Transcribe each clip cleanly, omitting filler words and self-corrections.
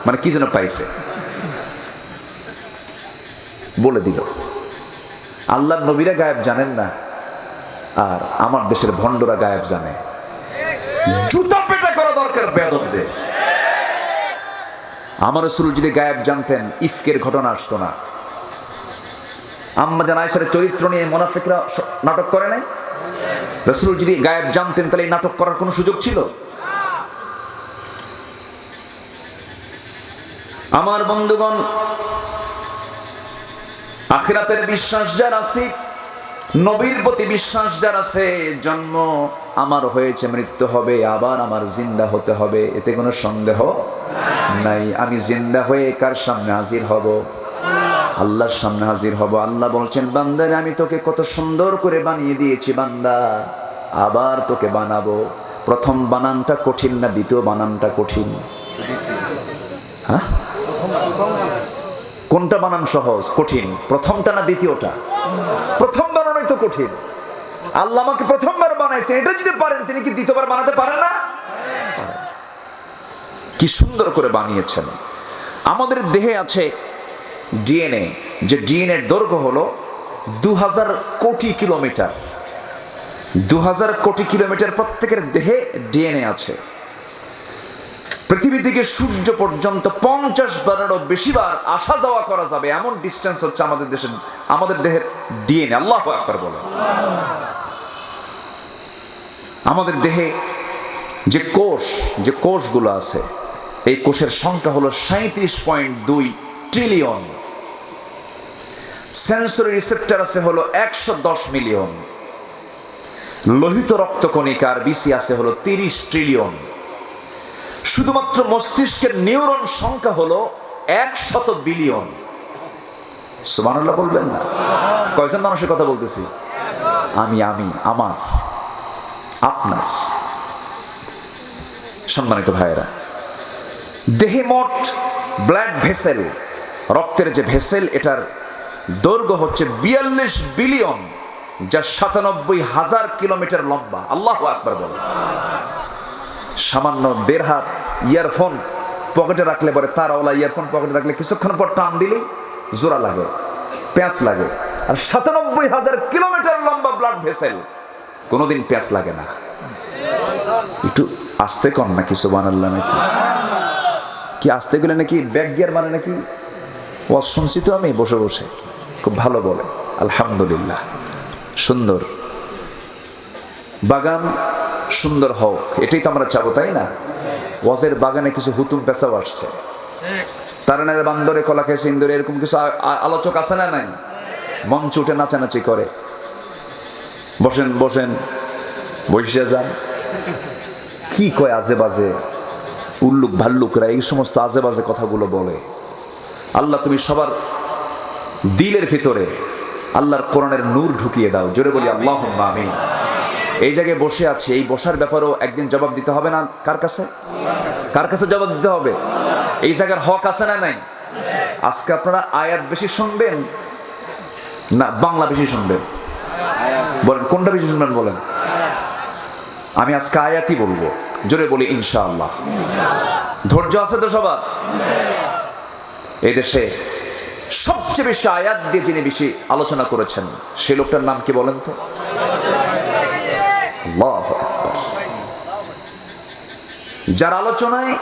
মানে কি যেন পাইছে, বলে দিল। আল্লাহর নবীরা গায়েব জানেন না, আর আমার দেশের ভণ্ডরা গায়েব জানে। জুতা পেটা করা দরকার বেয়াদবদের। আমার রাসূল যদি গায়েব জানতেন, ইফকের ঘটনা আসতো না। আম্মা জান আয়েশার চরিত্র নিয়ে মুনাফিকরা নাটক করে নাই? রাসূল যদি গায়েব জানতেন, তাহলে এই নাটক করার কোনো সুযোগ ছিল? আমার বন্ধুগণ, আখিরাতের বিশ্বাস যার আছে, নবীর প্রতি বিশ্বাস যার আছে, জন্ম আমার হয়েছে, মৃত্যু হবে, আবার আমার জিন্দা হতে হবে, এতে কোনো সন্দেহ নাই। আমি জিন্দা হয়ে কার সামনে হাজির হব? আল্লাহর সামনে হাজির হব। আল্লাহ বলছেন, বান্দা আমি তোকে কত সুন্দর করে বানিয়ে দিয়েছি, বান্দা আবার তোকে বানাবো। প্রথম বানানটা কঠিন না দ্বিতীয় বানানটা কঠিন? হ্যাঁ, কোনটা বানান সহজ কঠিন? প্রথমটা না দ্বিতীয়টা? প্রথম বানানোই তো কঠিন। আল্লাহ আমাকে প্রথমবার বানাইছে, এটা যদি পারেন, তিনি কি দ্বিতীয়বার বানাতে পারেন না? কি সুন্দর করে বানিয়েছেন। আমাদের দেহে আছে ডিএনএ, যে ডিএনএর দৈর্ঘ্য হলো 2000 কোটি কিলোমিটার। 2000 কোটি কিলোমিটার প্রত্যেকের দেহে ডিএনএ আছে। পৃথিবী থেকে সূর্য পর্যন্ত 50 বারেরও বেশিবার আসা যাওয়া করা যাবে, এমন ডিস্টেন্স হচ্ছে আমাদের দেহের ডিএনএ। আল্লাহু আকবার বলেন। আমাদের দেহে যে কোষগুলো আছে, এই কোষের সংখ্যা হলো 37.2 ট্রিলিয়ন। সেন্সরি রিসেপ্টর আছে হলো 110 মিলিয়ন। লোহিত রক্তকণিকার বিসি আছে হলো 30 ট্রিলিয়ন। শুধুমাত্র মস্তিষ্কের নিউরন সংখ্যা হলো 100 বিলিয়ন। সুবহানাল্লাহ বলবেন না? কয়জন মানুষের কথা বলতেছি? আমি, আমার, আপনার। সম্মানিত ভাইয়েরা, দেহে মোট ব্লাড ভেসেল, রক্তের যে ভেসেল, এটার দৈর্ঘ্য হচ্ছে 42 বিলিয়ন, যা 97,000 কিলোমিটার লম্বা। আল্লাহু আকবার বলেন। সামান্য 1.5 হাত ইয়ারফোন পকেটে রাখলে পরে, তারওয়ালা ইয়ারফোন পকেটে রাখলে কিছুক্ষণ পর টান দিলেই জোড়া লাগে, প্যাঁচ লাগে। আর 97,000 কিলোমিটার লম্বা ব্লাড ভেসেল, কোনোদিন প্যাঁচ লাগে না। একটু আস্তে কর নাকি? সুবহানাল্লাহ নাকি? কি আস্তে গেলে নাকি ব্যাক গিয়ার মানে নাকি? ওয়াজ শুনছি তো আমি বসে বসে, খুব ভালো বলে। আলহামদুলিল্লাহ। সুন্দর বাগান সুন্দর হোক, এটাই তো আমরা চাবো, তাই না? ওয়াজের বাগানে কিছু হুতুম পেশাও আসছে, তারানের বান্দরে কলা খেয়েছে ইন্দুরে, এরকম কিছু আলোচক আছে না? নাই? মঞ্চ উঠে নাচানাচি করে। বসেন বসে যান। কি কয় আজে বাজে উল্লুক ভাল্লুকরা এই সমস্ত আজে বাজে কথাগুলো বলে। আল্লাহ তুমি সবার দিলের ভিতরে আল্লাহর কোরআনের নূর ঢুকিয়ে দাও। জোরে বলি আল্লাহুম্মা আমিন। এই জায়গায় বসে আছি, এই বসার ব্যাপারেও একদিন জবাব দিতে হবে না? কার কাছে জবাব দিতে হবে? এই জায়গার হক আছে না নাই? আজকে আপনারা আয়াত বেশি শুনবেন না বাংলা বেশি শুনবেন? বলেন কোনটা বেশি শুনবেন বলেন? আমি আজকে আয়াতই বলবো। জোরে বলি ইনশাআল্লাহ। ধৈর্য আছে তো সবার? এই দেশে সবচেয়ে বেশি আয়াত দিয়ে যিনি বেশি আলোচনা করেছেন, সেই লোকটার নাম কি বলেন তো? আল্লাহু আকবার। যার আলোচনায়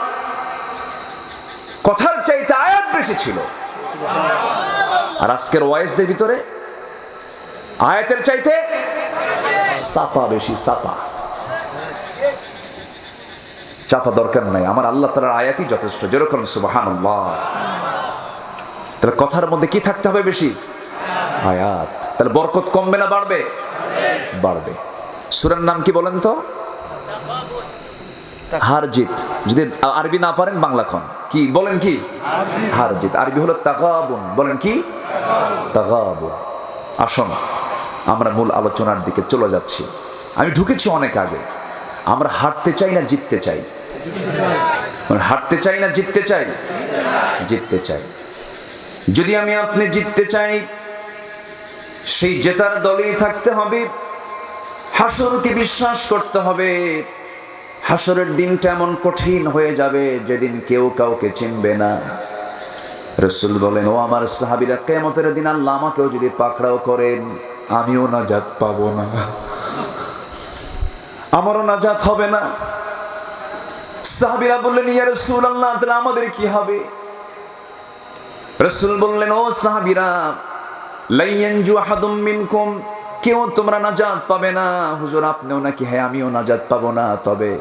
কথার চাইতে আয়াত বেশি ছিল, আর আজকের ওয়াইজদের ভিতরে আয়াতের চাইতে চাপা বেশি। চাপা দরকার নাই, আমার আল্লাহ তাআলার আয়াতই যথেষ্ট। যেরকম সুবহানাল্লাহ। তাহলে কথার মধ্যে কি থাকতে হবে? বেশি আয়াত। তাহলে বরকত কমবে না বাড়বে? বাড়বে। সূরার নাম কি বলেন তো? হার জিত। যদি আরবি না পারেন বাংলা খন কি বলেন? কি হার জিত? আরবি হলো তাগাবুন। বলেন কি? তাগাবুন। আসুন আমরা মূল আলোচনার দিকে চলে যাচ্ছি। আমি ঢুকেছি অনেক আগে। আমরা হারতে চাই না জিততে চাই? হারতে চাই না জিততে চাই? জিততে চাই। যদি আমি আপনি জিততে চাই, সেই জেতার দলেই থাকতে হবে। হাসরকে বিশ্বাস করতে হবে। হাসরের দিনটা এমন কঠিন হয়ে যাবে যেদিন কেউ কাউকে চিনবে না। রাসূল বলেন, ও আমার সাহাবীরা, কিয়ামতের দিন আল্লাহ আমাকেও যদি পাকড়াও করেন, আমিও নাজাত পাবো না, আমারও নাজাত হবে না। সাহাবীরা বললেন, ইয়া রাসূলুল্লাহ, তাহলে আমাদের কি হবে? রাসূল বললেন, ও সাহাবীরা, লা ইয়ানজু আহাদুম মিনকুম, কেউ তোমরা নাজাত পাবে না। হুজুর আপনিও নাকি? হ্যাঁ, আমিও নাজাত পাবো না। তবে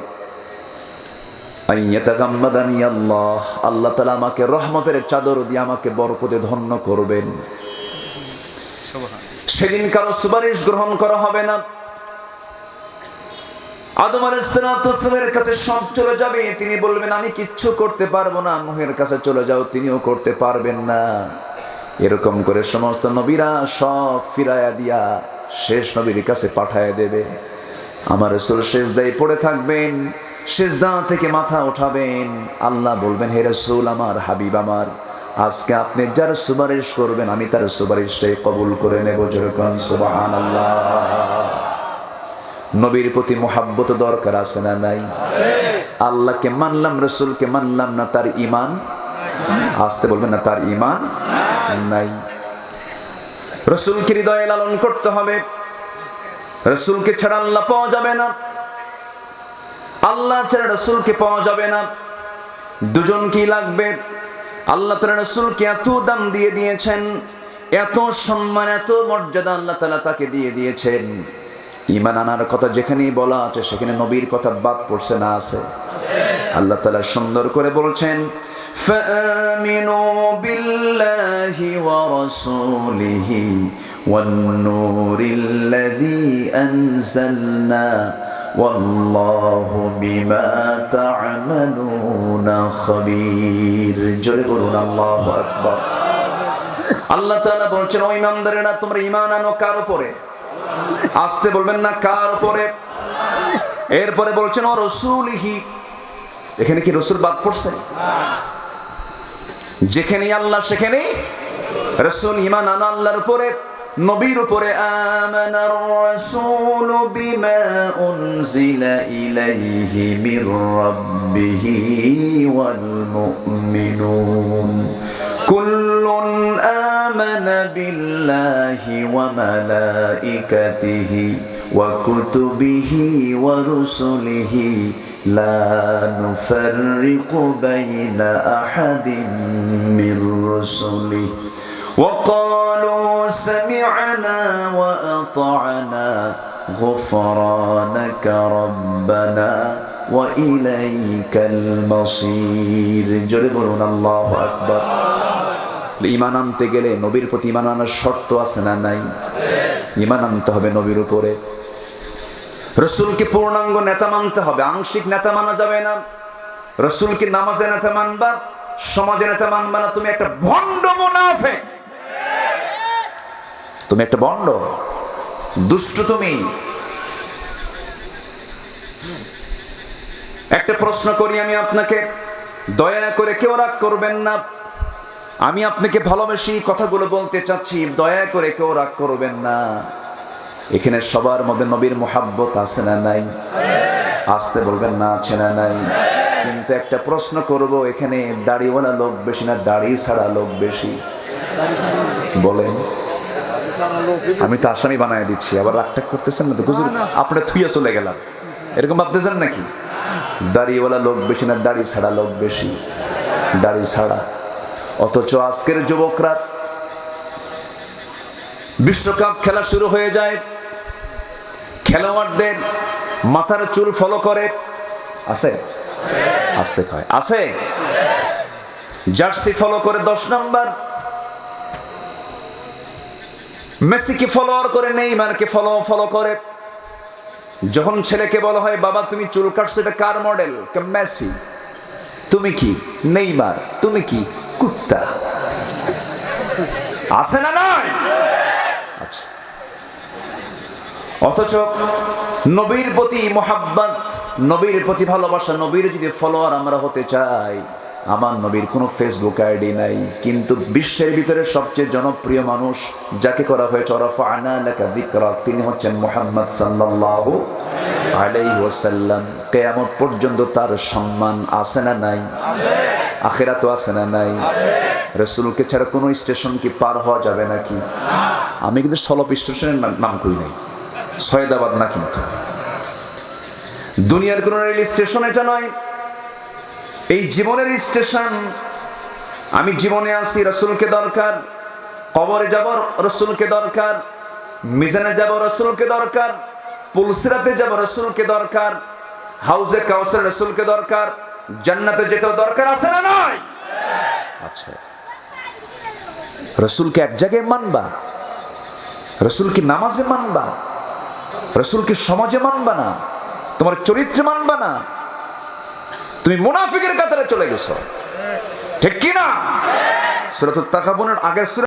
আইয়াতাগাম্মাদানি আল্লাহ, আল্লাহ তাআলা আমাকে রহমতের চাদর দিয়ে আমাকে বরকতে ধন্য করবেন। সেদিন কারো সুপারিশ গ্রহণ করা হবে না। আদম আলাইহিস সালামের কাছে সব চলে যাবে, তিনি বলবেন আমি কিচ্ছু করতে পারবো না। নূহের কাছে চলে যাও, তিনিও করতে পারবেন না। এরকম করে সমস্ত নবীরা সব ফিরায়া দিয়া শেষ নবীর কাছে পাঠায় দেবে। আমার রাসূল সিজদায় পড়ে থাকবেন, সিজদা থেকে মাথা উঠাবেন, আল্লাহ বলবেন, হে রাসূল আমার, হাবিব আমার, আজকে আপনি যার সুপারিশ করবেন আমি তার সুপারিশটাই কবুল করে নেব। যেরকম সুবহানাল্লাহ। নবীর প্রতি মুহাব্বত দরকার আছে না নাই? আল্লাহকে মানলাম, রাসূলকে মানলাম না, তার ঈমান, আসতে বলবেন না, তার ঈমান নাই। রাসূলকে হৃদয়ে লালন করতে হবে। রাসূলকে ছাড়া আল্লাহ পাওয়া যাবে না, আল্লাহ ছাড়া রাসূলকে পাওয়া যাবে না। দুজন কি লাগবে? আল্লাহ তাআলা রাসূলকে এত দাম দিয়ে দিয়েছেন, এত সম্মান, এত মর্যাদা আল্লাহ তাআলা তাকে দিয়ে দিয়েছেন। ঈমান আনার কথা যেখানেই বলা আছে সেখানে নবীর কথা বাদ পড়ছে না? আছে। আল্লাহ তাআলা সুন্দর করে বলছেন, ফাআমিনু বিল্লাহি ওয়া রাসূলিহি ওয়ান নূরিল্লাযী আনজালনা ওয়াল্লাহু বিমা তা'মালুনা খাবীর। জোরে বলুন আল্লাহু আকবার। আল্লাহ তাআলা বলছেন, ও ঈমানদারেরা, তোমরা ঈমান আনো কার উপরে? আসতে বলবেন না, কার উপরে? এরপরে বলছেন, ও রাসূলিহি। এখানে কি রাসূল বাদ পড়ছে? যেখানে আল্লাহ সেখানে রাসূল। ঈমান আনা আল্লাহর উপরে, নবীর উপরে। আমানার রাসূলু বিমা উনজিলা ইলাইহি মির রাব্বিহি ওয়াল মুমিনুন কুল্লুন আমানা বিল্লাহি ওয়া মালাইকাতিহি ওয়া কুতুবিহি ওয়া রুসুলিহি লা নুফাররিকু বাইনা আহাদিন মির রুসুলিহি ওয়া ক্বালু সামি'না ওয়া আতা'না গুফরানাকা রাব্বানা ওয়া ইলাইকাল মাসির। জোরে বলুন আল্লাহু আকবার। ঈমান আনতে গেলে নবীর প্রতি ঈমান আনার শর্ত আছে না নাই? ঈমান আনতে হবে নবীর উপরে। রাসূলকে পূর্ণাঙ্গ নেতা মানতে হবে, আংশিক নেতা মানা যাবে না। রাসূলকে নামাজে নেতা মানবা, সমাজে নেতা মানবা না। তুমি একটা ভণ্ড মুনাফিক, তুমি একটা ভণ্ড, দুষ্ট। তুমি একটা প্রশ্ন করি আমি আপনাকে, দয়া করে কেউ রাগ করবেন না। আমি আপনাকে ভালোবেসে কথাগুলো বলতে চাচ্ছি, দয়া করে কেউ রাগ করবেন না। এখানে সবার মধ্যে নবীর মুহাব্বত আছে না নাই? আসতে বলবেন না, আছে না নাই? কিন্তু একটা প্রশ্ন করব, এখানে দাড়িওয়ালা লোক বেশি না দাড়ি ছাড়া লোক বেশি? বলেন। আমি তো আসামি বানায় দিচ্ছি, আবার রাগটাক করতেছেন না তো? হুজুর আপনারা থুইয়া চলে গেলাম, এরকম ভাবতেছেন নাকি? দাড়িওয়ালা লোক বেশি না দাড়ি ছাড়া লোক বেশি? দাড়ি ছাড়া। অথচ আজকের যুবকরা বিশ্বকাপ খেলা শুরু হয়ে যায়, খেলোয়াড়দের মাথার চুল ফলো করে। আছে? আসতে কয় আছে। জার্সি ফলো করে 10 নাম্বার, মেসিকে ফলোয়ার করে, নেইমারকে ফলো করে। যখন ছেলেকে বলা হয়, বাবা তুমি চুল কাটছো, এটা কার মডেল? মেসি। তুমি কি? নেইমার। তুমি কি? কুত্তা। আছে না নয়? আচ্ছা। অথচ নবীর প্রতি মুহাব্বত, নবীর প্রতি ভালোবাসা, নবীর যদি ফলোয়ার আমরা হতে চাই, আমার নবীর কোনো ফেসবুক আইডি নাই, কিন্তু বিশ্বের ভিতরে সবচেয়ে জনপ্রিয় মানুষ যাকে করা হয়েছে রাফা'না লাকা যিকরাক, তিনি হচ্ছেন মুহাম্মদ সাল্লাল্লাহু আলাইহি ওয়াসাল্লাম। কিয়ামত পর্যন্ত তার সম্মান আছে না নাই? আখিরাতও আছে না নাই? রাসূলকে ছাড়া কোনো স্টেশন কি পার হওয়া যাবে নাকি? আমি কিন্তু সলপ স্টেশনের নাম কই নাই, সৈয়দাবাদ না, কিন্তু দুনিয়ার কোন রেল স্টেশন এটা নয়, এই জীবনের স্টেশন। আমি জীবনে আছি, রাসূলকে দরকার। কবরে যাব, রাসূলকে দরকার। মিজানে যাব, রাসূলকে দরকার। পুলসিরাতে যাব, রাসূলকে দরকার। হাউজে কাউসার, রাসূলকে দরকার। জান্নাতে যেতেও দরকার আছে না নয়? আচ্ছা, রাসূলকে এক জায়গায় মানবা, রাসূলকে নামাজে মানবা, রাসূলকে সমাজে মানবা না, তোমার চরিত্রে মানবা না, তুমি মুনাফিকের কাতারে চলে গেছো, ঠিক কি না? সূরাতুত তাকাবুনের আগের সূরা